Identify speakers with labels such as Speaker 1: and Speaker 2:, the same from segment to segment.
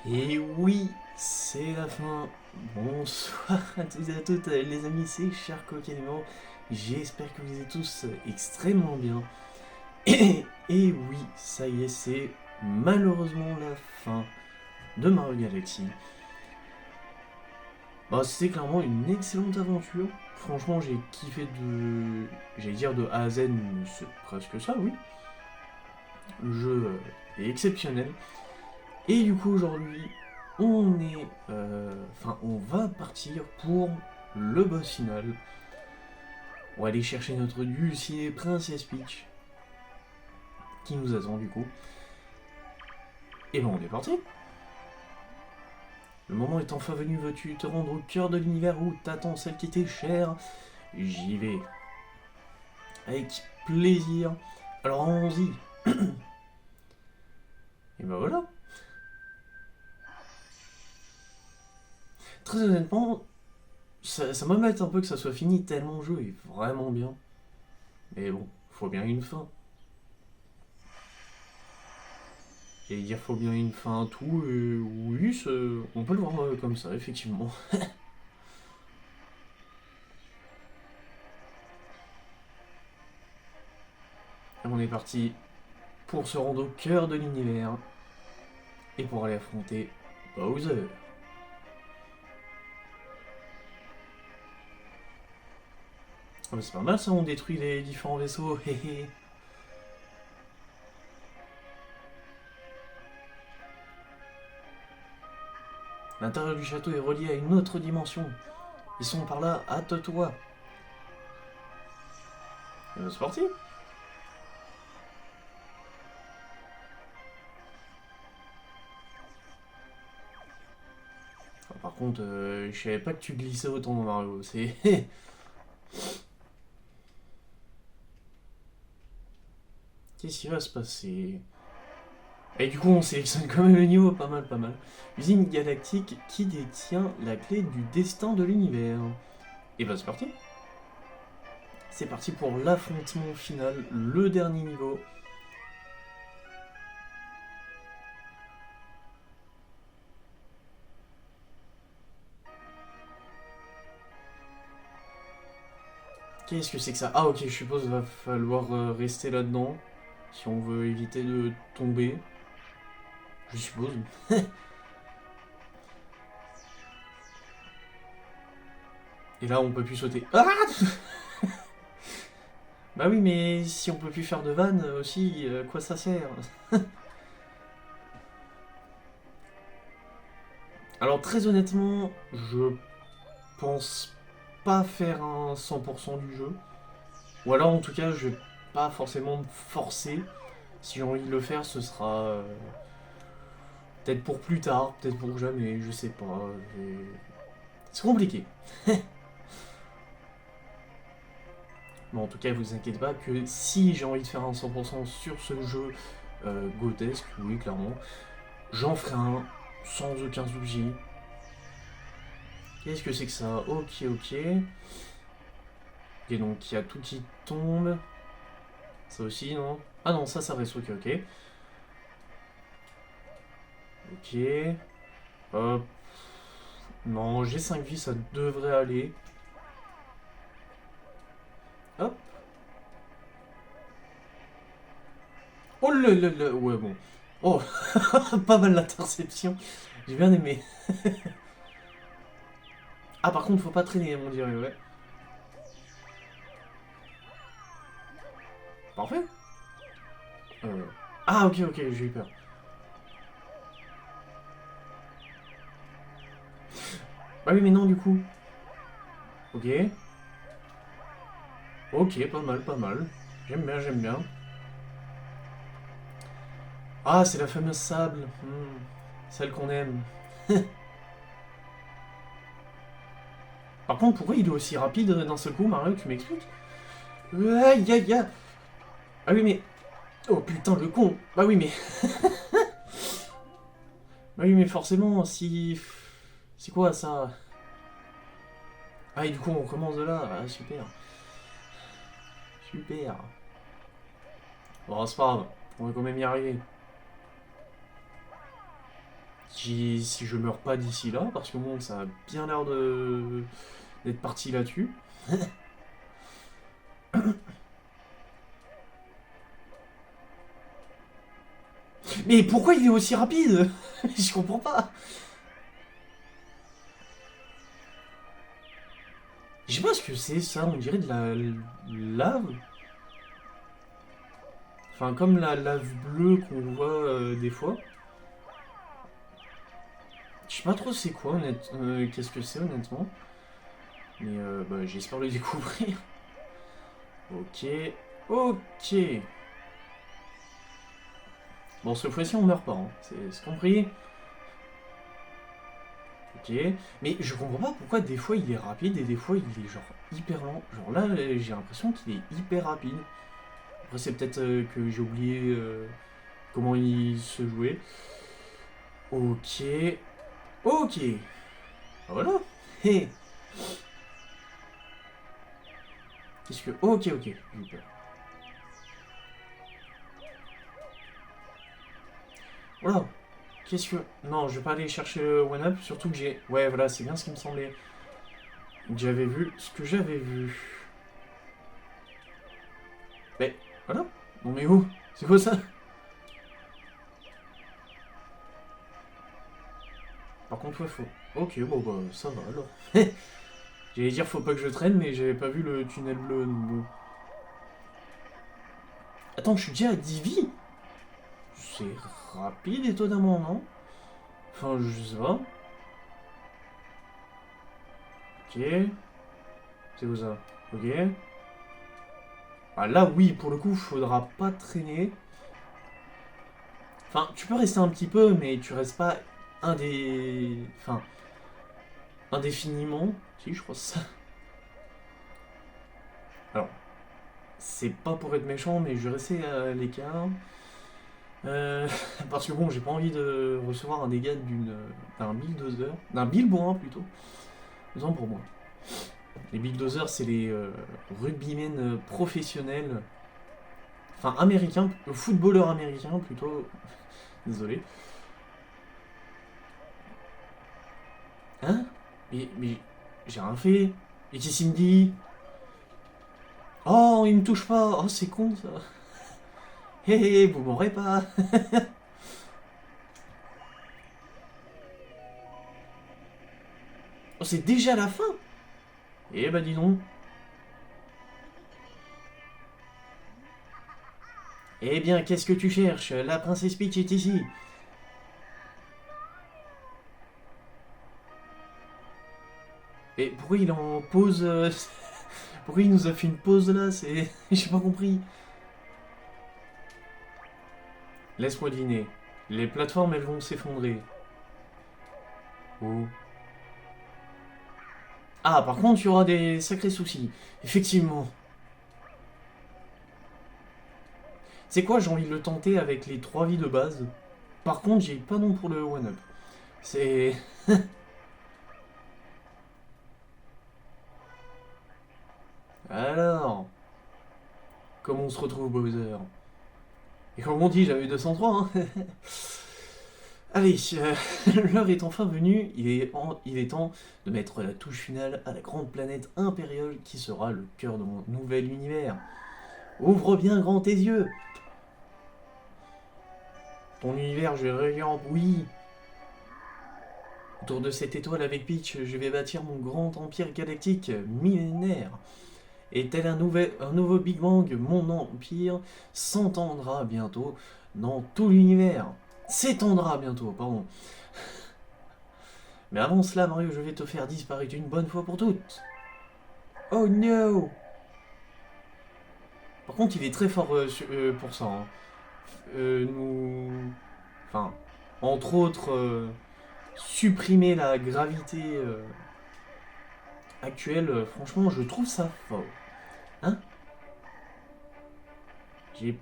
Speaker 1: Et oui, c'est la fin. Bonsoir à tous et à toutes, les amis, c'est Charcocalimaux. J'espère que vous êtes tous extrêmement bien. Et oui, ça y est, c'est malheureusement la fin de Mario Galaxy. Bah, c'était clairement une excellente aventure. Franchement, j'ai kiffé de. J'allais dire de A à Z, mais c'est presque ça, oui. Le jeu est exceptionnel. Et du coup, aujourd'hui, on est. Enfin, on va partir pour le boss final. On va aller chercher notre dulcier Princess Peach, qui nous attend du coup. Et ben, on est parti. Le moment est enfin venu, veux-tu te rendre au cœur de l'univers où t'attends celle qui t'est chère? J'y vais. Avec plaisir. Alors, allons-y. Et ben voilà. Très honnêtement, ça m'embête un peu que ça soit fini tellement le jeu est vraiment bien. Mais bon, faut bien une fin. Et dire faut bien une fin à tout, oui, on peut le voir comme ça, effectivement. Et on est parti pour se rendre au cœur de l'univers et pour aller affronter Bowser. Oh, c'est pas mal ça, on détruit les différents vaisseaux, hé hé. L'intérieur du château est relié à une autre dimension. Ils sont par là, hâte-toi. C'est parti. Ah, par contre, je savais pas que tu glissais autant dans Mario, c'est... Qu'est-ce qui va se passer? Et du coup, on sélectionne quand même le niveau, pas mal, pas mal. Usine galactique qui détient la clé du destin de l'univers. Et bah c'est parti. C'est parti pour l'affrontement final, le dernier niveau. Qu'est-ce que c'est que ça? Ah ok, je suppose qu'il va falloir rester là-dedans, si on veut éviter de tomber. Je suppose. Et là, on peut plus sauter. Ah. Bah oui, mais si on peut plus faire de vannes aussi, quoi ça sert? Alors très honnêtement, je pense pas faire un 100% du jeu. Ou alors en tout cas, je vais pas forcément me forcer. Si j'ai envie de le faire, ce sera peut-être pour plus tard, peut-être pour jamais, je sais pas. C'est compliqué. Mais en tout cas, vous inquiétez pas que si j'ai envie de faire un 100% sur ce jeu grotesque, oui, clairement, j'en ferai un sans aucun souci. Qu'est-ce que c'est que ça? Ok, ok. Et donc il y a tout qui tombe. Ça aussi, non? Ah non, ça reste ok, ok. Ok. Hop. Non, j'ai 5 vies, ça devrait aller. Hop. Oh là. Ouais, bon. Oh, pas mal l'interception. J'ai bien aimé. Ah, par contre, faut pas traîner, on dirait, ouais. Parfait. Euh, Ah, ok, ok, j'ai eu peur. Ah oui, mais non, du coup. Ok. Ok, pas mal, pas mal. J'aime bien, j'aime bien. Ah, c'est la fameuse sable. Celle qu'on aime. Par contre, pourquoi il est aussi rapide d'un seul coup, Mario, tu m'expliques? Aïe, aïe, aïe. Ah oui, mais... Oh putain, le con. Bah oui, mais... Bah oui, mais forcément, si... C'est quoi, ça? Ah, et du coup, on commence de là. Ah, super. Super. Bon, c'est pas grave. On va quand même y arriver. Si je meurs pas d'ici là, parce que bon, ça a bien l'air d'être parti là-dessus. Mais pourquoi il est aussi rapide? Je comprends pas. Je sais pas ce que c'est ça, on dirait de la lave. Enfin, comme la lave bleue qu'on voit des fois. Je sais pas trop c'est quoi, qu'est-ce que c'est honnêtement. Mais bah, j'espère le découvrir. Ok. Ok. Bon, cette fois-ci, on meurt pas, hein. C'est compris. Ok. Mais je comprends pas pourquoi des fois il est rapide et des fois il est genre hyper lent. Genre là, j'ai l'impression qu'il est hyper rapide. Après, c'est peut-être que j'ai oublié comment il se jouait. Ok. Ok. Voilà. Hé. Qu'est-ce que... Ok, ok. J'ai eu peur. Voilà. Qu'est-ce que... Non, je vais pas aller chercher le one-up, surtout que j'ai... Ouais, voilà, c'est bien ce qui me semblait. J'avais vu ce que j'avais vu. Mais, voilà. Non mais où? C'est quoi ça? Par contre, ouais, faut... Ok, bon, bah, ça va, alors. J'allais dire, faut pas que je traîne, mais j'avais pas vu le tunnel bleu, donc bon. Attends, je suis déjà à 10 vies? C'est rapide, étonnamment, non? Enfin, je sais pas. Ok. C'est où ça? Ok. Ah là, oui, pour le coup, faudra pas traîner. Enfin, tu peux rester un petit peu, mais tu restes pas Enfin, indéfiniment. Si, je crois que c'est ça. Alors, c'est pas pour être méchant, mais je vais rester à l'écart. Parce que bon, j'ai pas envie de recevoir un dégât d'un bulldozer. D'un billboard plutôt. Autant pour moi. Les bulldozers, c'est les rugbymen professionnels. Enfin, américains, footballeurs américains plutôt. Désolé. Hein? Mais j'ai rien fait. Et qu'est-ce qu'il me dit? Oh, il me touche pas. Oh, c'est con ça. Hé hé, vous m'aurez pas. Oh, c'est déjà la fin. Eh bah dis donc. Eh bien, qu'est-ce que tu cherches? La princesse Peach est ici. Et pourquoi il est en pause pourquoi il nous a fait une pause là? C'est... J'ai pas compris. Laisse-moi deviner. Les plateformes, elles vont s'effondrer. Oh. Ah, par contre, il y aura des sacrés soucis. Effectivement. C'est quoi, j'ai envie de le tenter avec les 3 vies de base. Par contre, j'ai pas non pour le one-up. C'est... Alors, comment on se retrouve, Bowser? Et comme on dit, j'avais 203, hein. Allez, l'heure est enfin venue, il est temps de mettre la touche finale à la grande planète impériale qui sera le cœur de mon nouvel univers. Ouvre bien grand tes yeux. Ton univers, je regarde, oui. Autour de cette étoile avec Peach, je vais bâtir mon grand empire galactique millénaire. Et tel un nouveau Big Bang, mon empire s'entendra bientôt dans tout l'univers. S'étendra bientôt, pardon. Mais avant cela, Mario, je vais te faire disparaître une bonne fois pour toutes. Oh no! Par contre, il est très fort pour ça, hein. Nous... Enfin, entre autres, supprimer la gravité actuelle, franchement, je trouve ça fort. Hein? J'ai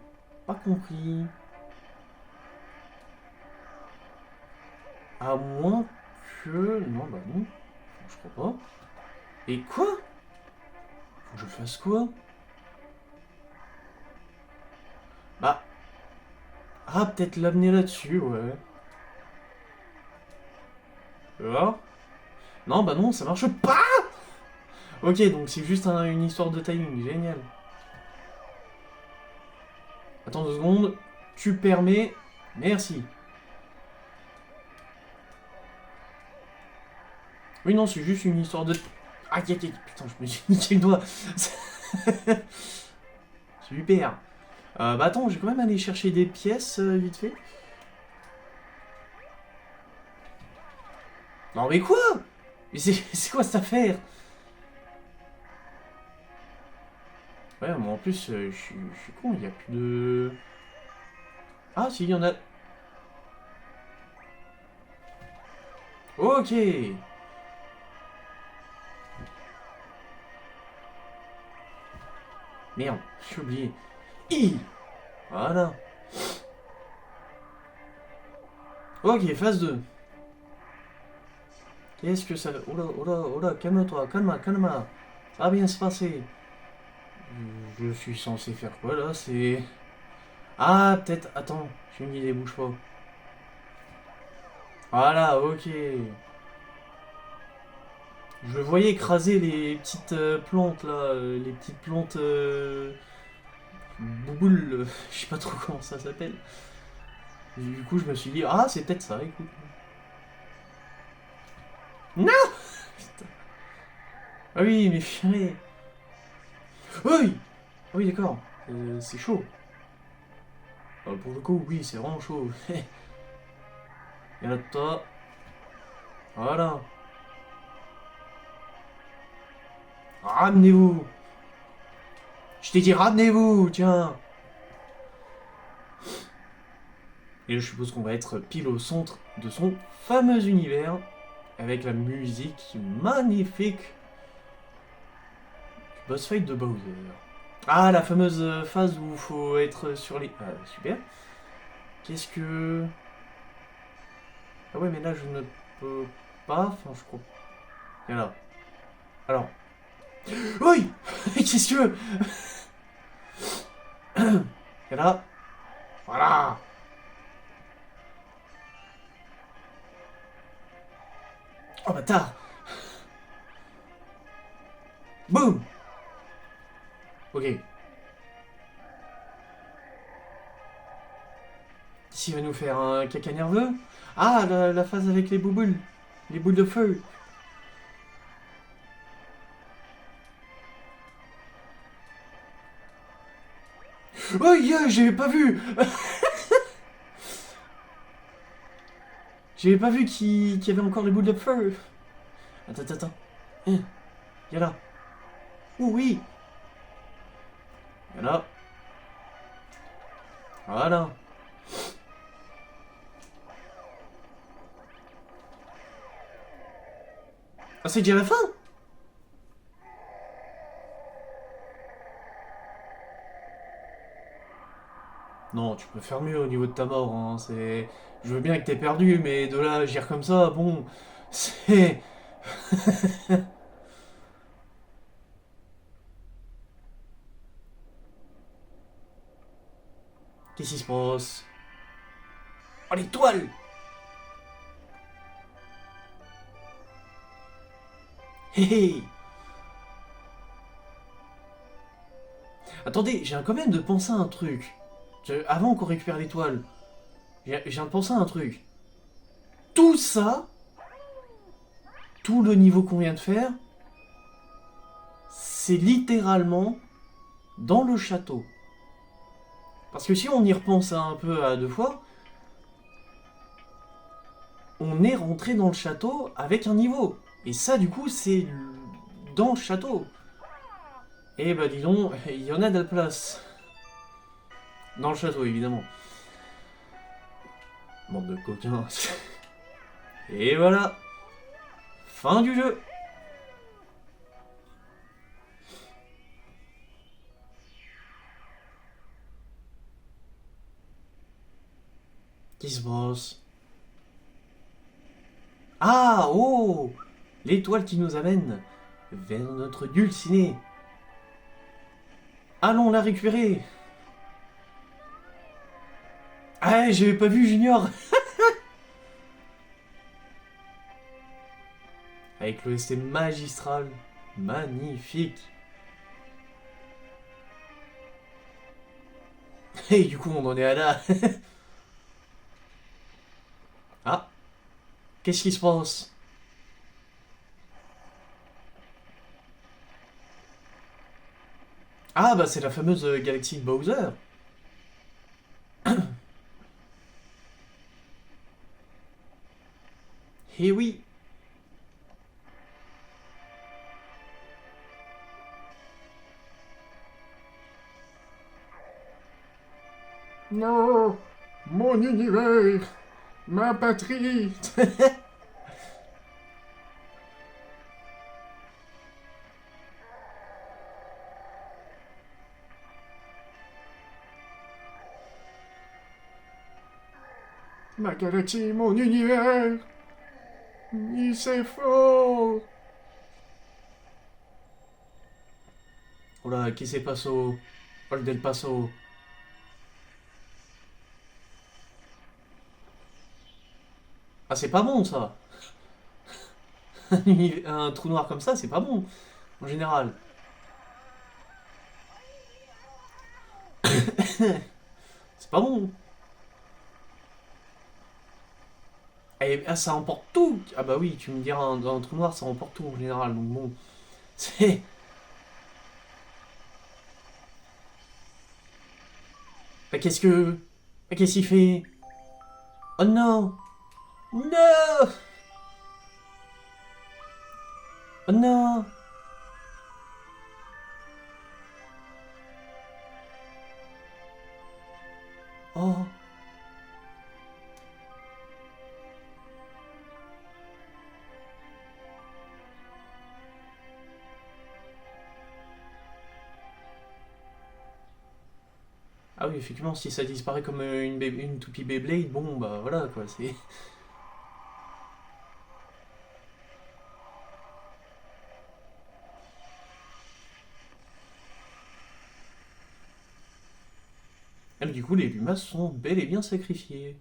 Speaker 1: pas compris. À moins que... Non, bah non. Je crois pas. Et quoi? Faut que je fasse quoi? Bah... Ah, peut-être l'amener là-dessus, ouais. Là. Non, bah non, ça marche pas. Ok, donc c'est juste une histoire de timing, génial. Attends 2 secondes, tu permets... Merci. Oui, non, c'est juste une histoire de... Aïe, aïe, aïe, putain, je me suis niqué le doigt. Super. Bah attends, je vais quand même aller chercher des pièces, vite fait. Non mais quoi? Mais c'est quoi cette affaire? Ouais, mais en plus, je suis con, il n'y a plus de... Ah, si, il y en a... Ok. Merde, j'ai oublié. Voilà. Ok, phase 2. Qu'est-ce que ça... Oula, oula, oula, calme-toi, calme. Ça va bien se passer. Je suis censé faire quoi, là? C'est... Ah, peut-être... Attends, j'ai une idée, bouge pas. Voilà, ok. Je voyais écraser les petites plantes, là. Les petites plantes... bouboules. Je sais pas trop comment ça s'appelle. Du coup, je me suis dit, ah, c'est peut-être ça, écoute. Non. Putain. Ah oui, mais purée. Oui. Ah oui, d'accord. C'est chaud. Pour le coup, oui, c'est vraiment chaud. Et là, toi. Voilà. Ramenez-vous. Je t'ai dit, ramenez-vous, tiens. Et je suppose qu'on va être pile au centre de son fameux univers. Avec la musique magnifique du boss fight de Bowser. Ah, la fameuse phase où il faut être sur les... Ah, super. Qu'est-ce que... Ah ouais, mais là, je ne peux pas... Enfin, je crois... Et là. Alors... Oui. Qu'est-ce que... Et là... Voilà. Oh, bâtard. Boum. Ok. Ici, il va nous faire un caca nerveux. Ah, la phase avec les bouboules. Les boules de feu. Oh, yeah, j'avais pas vu. J'avais pas vu qu'il y avait encore les boules de feu. Attends. Hein, y'a là. Ouh, oui. Y'a là. Voilà. Ah, c'est déjà la fin. Non, tu peux faire mieux au niveau de ta mort, hein. C'est... Je veux bien que t'aies perdu, mais de là à agir comme ça, bon... C'est... Qu'est-ce qui se passe? Oh, l'étoile! Hé hé! Attendez, j'ai quand même de penser à un truc. Avant qu'on récupère l'étoile, j'ai de penser à un truc. Tout ça, tout le niveau qu'on vient de faire, c'est littéralement dans le château. Parce que si on y repense un peu à 2 fois, on est rentré dans le château avec un niveau. Et ça, du coup, c'est dans le château. Et bah dis donc, il y en a de la place. Dans le château, évidemment. Bande de coquins. Et voilà. Fin du jeu. Qu'est-ce qui se passe? Ah, oh! L'étoile qui nous amène vers notre dulciné. Allons la récupérer. Ah, j'avais pas vu Junior. Avec l'OST magistral. Magnifique. Et du coup, on en est à là. Ah, qu'est-ce qui se passe? Ah, bah c'est la fameuse galaxie de Bowser. Eh oui. Non, mon univers, ma patrie. Ma galaxie, mon univers. Il c'est fort. Oh là, qui c'est passo? Paul del Paso. Ah, c'est pas bon ça. Un trou noir comme ça, c'est pas bon, en général. C'est pas bon. Et, ah, ça emporte tout. Ah bah oui, tu me diras, un trou noir, ça emporte tout en général. Donc bon, c'est... Bah, qu'est-ce que... Bah, qu'est-ce qu'il fait? Oh non. Non. Oh non. Oh. Ah oui, effectivement, si ça disparaît comme une toupie Beyblade, bon, bah voilà, quoi, c'est... Ah, mais du coup, les Lumas sont bel et bien sacrifiés.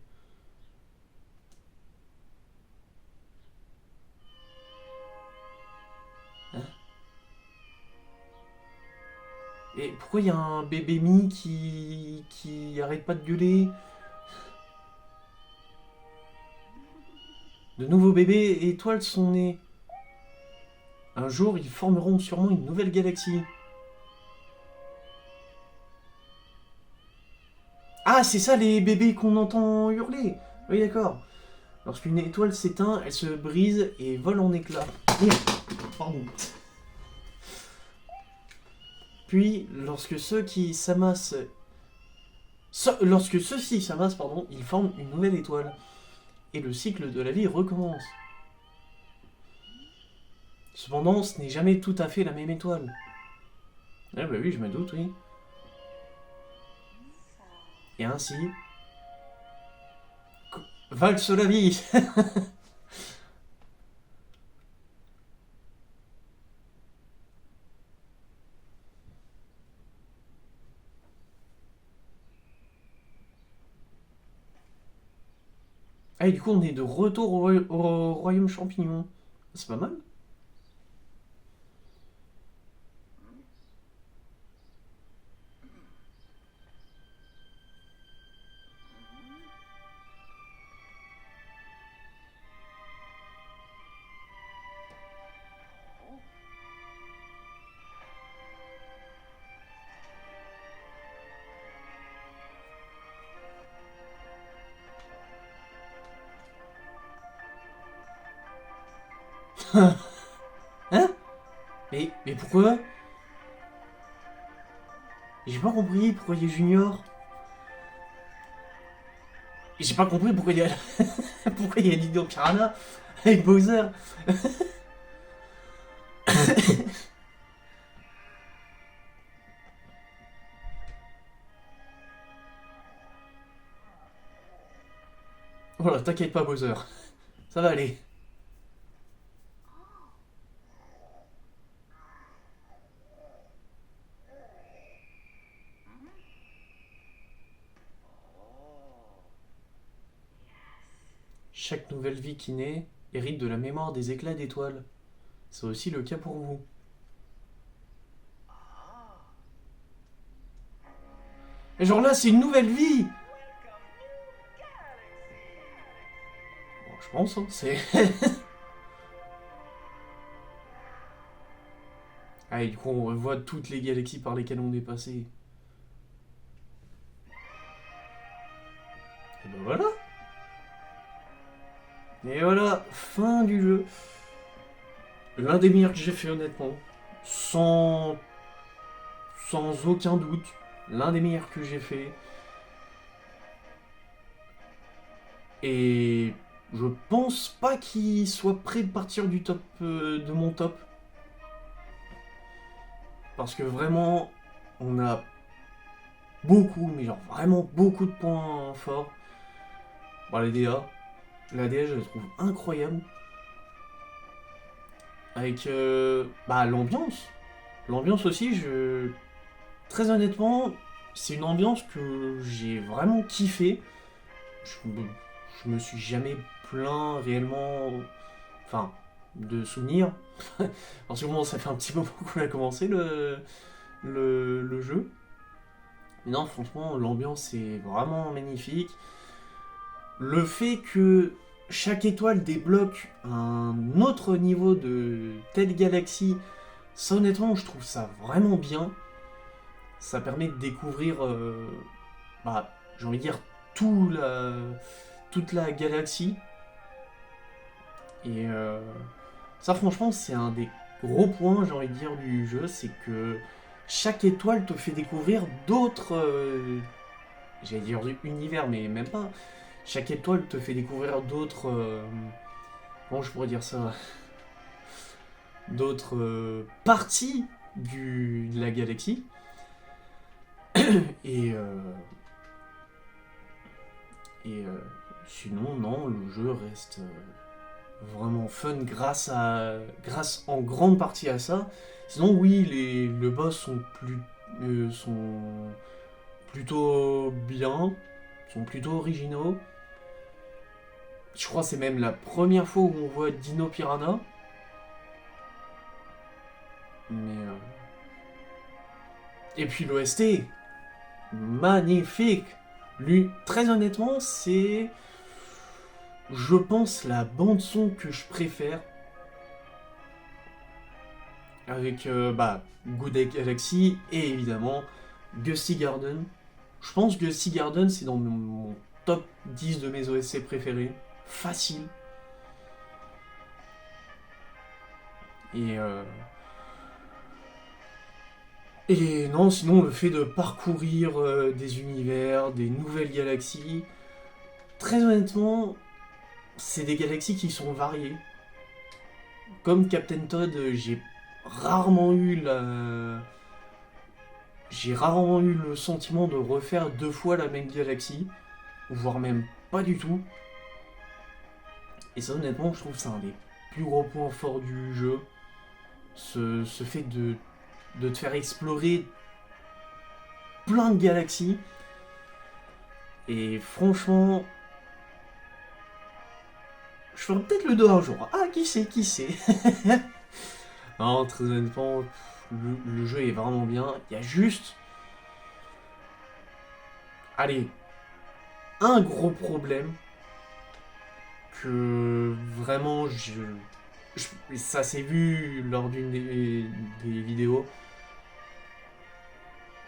Speaker 1: Hein? Et pourquoi il y a un bébé Mi qui arrête pas de gueuler? De nouveaux bébés étoiles sont nés. Un jour, ils formeront sûrement une nouvelle galaxie. Ah, c'est ça les bébés qu'on entend hurler. Oui, d'accord. Lorsqu'une étoile s'éteint, elle se brise et vole en éclats. Pardon. Puis, lorsque ceux-ci s'amassent, pardon, ils forment une nouvelle étoile. Et le cycle de la vie recommence. Cependant, ce n'est jamais tout à fait la même étoile. Ah bah oui, je me doute, oui. Et ainsi, valse la vie. Ah, et du coup, on est de retour au royaume champignon. C'est pas mal. Hein? Mais pourquoi? J'ai pas compris pourquoi il y a Junior. Et j'ai pas compris pourquoi il y a pourquoi il y a Dido Piranha avec Bowser. Voilà, t'inquiète pas Bowser. Ça va aller. Chaque nouvelle vie qui naît hérite de la mémoire des éclats d'étoiles. c'est aussi le cas pour vous. Et genre là, c'est une nouvelle vie. Bon, je pense, hein, c'est... Ah, et du coup, on revoit toutes les galaxies par lesquelles on est passé. Et ben voilà. Et voilà, fin du jeu. L'un des meilleurs que j'ai fait, honnêtement. Sans... Sans aucun doute. L'un des meilleurs que j'ai fait. Et je pense pas qu'il soit prêt de partir du top de mon top. Parce que vraiment, on a beaucoup, mais genre vraiment beaucoup de points forts. Bon, la DA. La DA, je la trouve incroyable. Avec bah, l'ambiance. L'ambiance aussi, très honnêtement, c'est une ambiance que j'ai vraiment kiffé. Je me suis jamais plaint réellement, enfin, de souvenirs. Parce que bon, ça fait un petit moment qu'on a commencé le jeu. Mais non, franchement, l'ambiance est vraiment magnifique. Le fait que chaque étoile débloque un autre niveau de telle galaxie, ça honnêtement, je trouve ça vraiment bien. Ça permet de découvrir, bah, j'ai envie de dire, toute la galaxie. Et ça, franchement, c'est un des gros points, j'ai envie de dire, du jeu, c'est que chaque étoile te fait découvrir d'autres, j'allais dire univers, mais même pas. Chaque étoile te fait découvrir d'autres, comment je pourrais dire ça, d'autres parties de la galaxie. Et sinon, non, le jeu reste vraiment fun grâce en grande partie à ça. Sinon, oui, le boss sont plutôt bien, sont plutôt originaux. Je crois que c'est même la première fois où on voit Dino Piranha. Mais et puis l'OST, magnifique. Lui, très honnêtement, c'est, je pense, la bande son que je préfère. Avec bah, Good Day Galaxy et évidemment Gusty Garden. Je pense que Gusty Garden, c'est dans mon top 10 de mes OSC préférés. Facile. Et et non, sinon le fait de parcourir des univers, des nouvelles galaxies, très honnêtement, c'est des galaxies qui sont variées. Comme Captain Todd, rarement eu la... j'ai rarement eu le sentiment de refaire 2 fois la même galaxie, voire même pas du tout. Et ça, honnêtement, je trouve que c'est un des plus gros points forts du jeu. Ce fait de te faire explorer plein de galaxies. Et franchement, je ferai peut-être le 2 un jour. Ah, qui sait, qui sait. Non, très honnêtement, le jeu est vraiment bien. Il y a juste... Allez, un gros problème que vraiment ça s'est vu lors d'une des vidéos.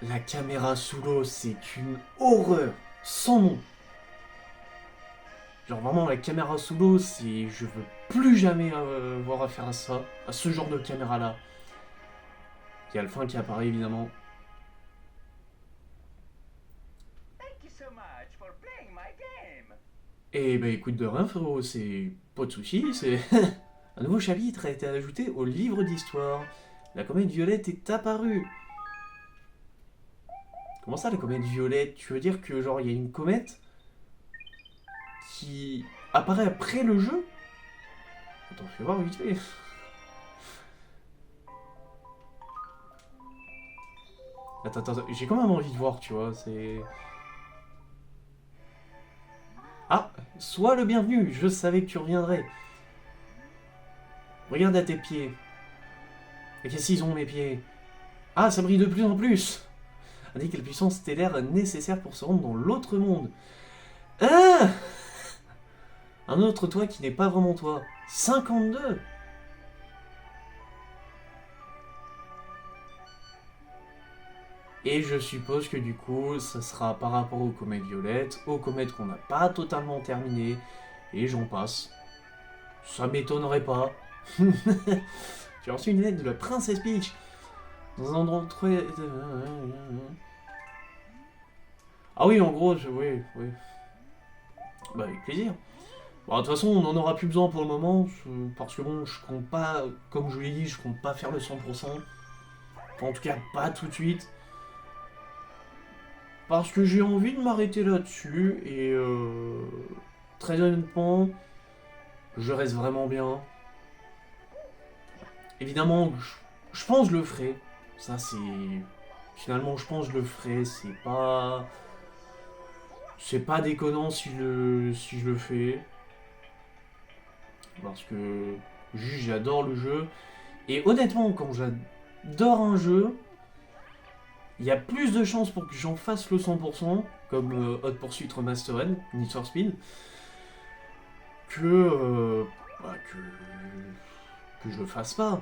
Speaker 1: La caméra sous l'eau, c'est une horreur sans nom. Genre vraiment la caméra sous l'eau, c'est, je veux plus jamais avoir affaire à ça, à ce genre de caméra là. Il y a le fin qui apparaît évidemment. Et bah écoute de rien frérot, c'est pas de soucis, c'est... Un nouveau chapitre a été ajouté au livre d'histoire. La comète violette est apparue. Comment ça la comète violette? Tu veux dire que genre il y a une comète qui apparaît après le jeu? Attends, fais voir vite fait. Attends, j'ai quand même envie de voir, tu vois, c'est... Ah, sois le bienvenu, je savais que tu reviendrais. Regarde à tes pieds. Et qu'est-ce qu'ils ont, mes pieds? Ah, ça brille de plus en plus! Indique la puissance stellaire nécessaire pour se rendre dans l'autre monde. Ah! Un autre toi qui n'est pas vraiment toi. 52! Et je suppose que du coup, ça sera par rapport aux comètes violettes, aux comètes qu'on n'a pas totalement terminées, et j'en passe. Ça m'étonnerait pas. J'ai reçu une lettre de la princesse Peach. Dans un endroit très... Ah oui, en gros, oui, oui. Bah avec plaisir. Bon, de toute façon, on n'en aura plus besoin pour le moment, parce que bon, je compte pas, comme je vous l'ai dit, je compte pas faire le 100%. Enfin, en tout cas, pas tout de suite. Parce que j'ai envie de m'arrêter là-dessus, et très honnêtement, je reste vraiment bien. Évidemment, je pense que je le ferai. Ça, c'est... Finalement, je pense que je le ferai, c'est pas... C'est pas déconnant si je le fais. Parce que juste j'adore le jeu. Et honnêtement, quand j'adore un jeu, il y a plus de chances pour que j'en fasse le 100%, comme Hot Pursuit Remastered, Need for Speed, que, que je le fasse pas.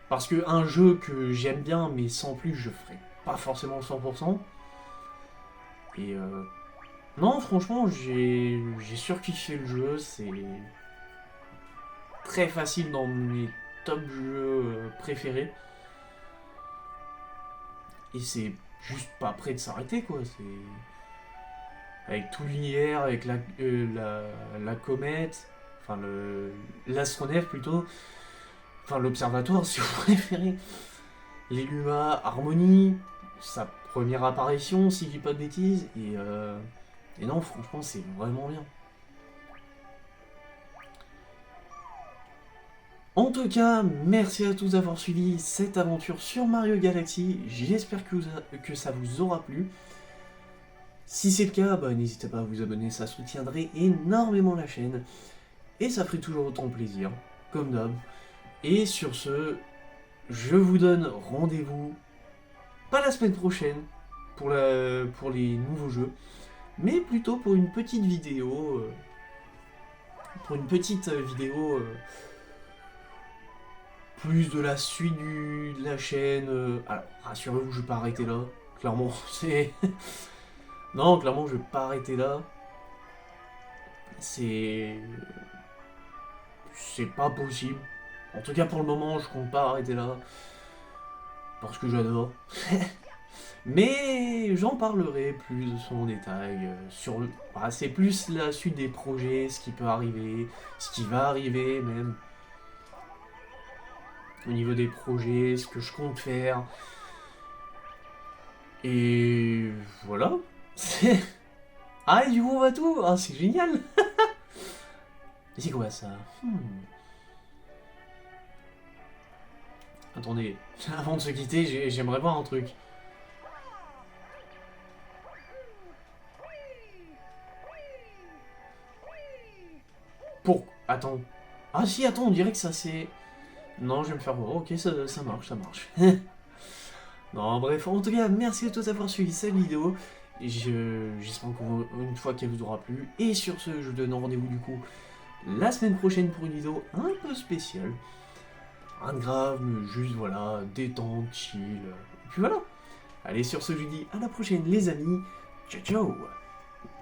Speaker 1: Parce que un jeu que j'aime bien, mais sans plus, je ferai pas forcément le 100%. Et non, franchement, j'ai surkiffé le jeu, c'est très facile dans mes top jeux préférés. Et c'est juste pas prêt de s'arrêter, quoi. C'est... Avec tout l'IR, avec la comète, enfin l'astronef plutôt, enfin l'observatoire si vous préférez, les Luma, Harmonie, sa première apparition si je dis pas de bêtises, et non, franchement, c'est vraiment bien. En tout cas, merci à tous d'avoir suivi cette aventure sur Mario Galaxy. J'espère que ça vous aura plu. Si c'est le cas, bah, n'hésitez pas à vous abonner, ça soutiendrait énormément la chaîne. Et ça ferait toujours autant plaisir, comme d'hab. Et sur ce, je vous donne rendez-vous, pas la semaine prochaine, pour les nouveaux jeux, mais plutôt pour une petite vidéo. Plus de la suite de la chaîne. Alors, rassurez-vous, je vais pas arrêter là. Clairement, c'est... Non, clairement, je vais pas arrêter là. C'est pas possible. En tout cas, pour le moment, je compte pas arrêter là. Parce que j'adore. Mais j'en parlerai plus en détail sur le... c'est plus la suite des projets, ce qui peut arriver, ce qui va arriver même. Au niveau des projets, ce que je compte faire. Et voilà. Ah, et du coup, on va tout. Ah, c'est génial. Et c'est quoi ça? Attendez, avant de se quitter, j'aimerais voir un truc. Attends. Ah si, attends, on dirait que ça c'est... Non, je vais me faire voir. Ok, ça marche, ça marche. Non, bref, en tout cas, merci à tous d'avoir suivi cette vidéo. J'espère qu'une fois qu'elle vous aura plu. Et sur ce, je vous donne rendez-vous du coup la semaine prochaine pour une vidéo un peu spéciale. Rien de grave, mais juste voilà, détente, chill. Et puis voilà. Allez, sur ce, je vous dis à la prochaine les amis. Ciao, ciao.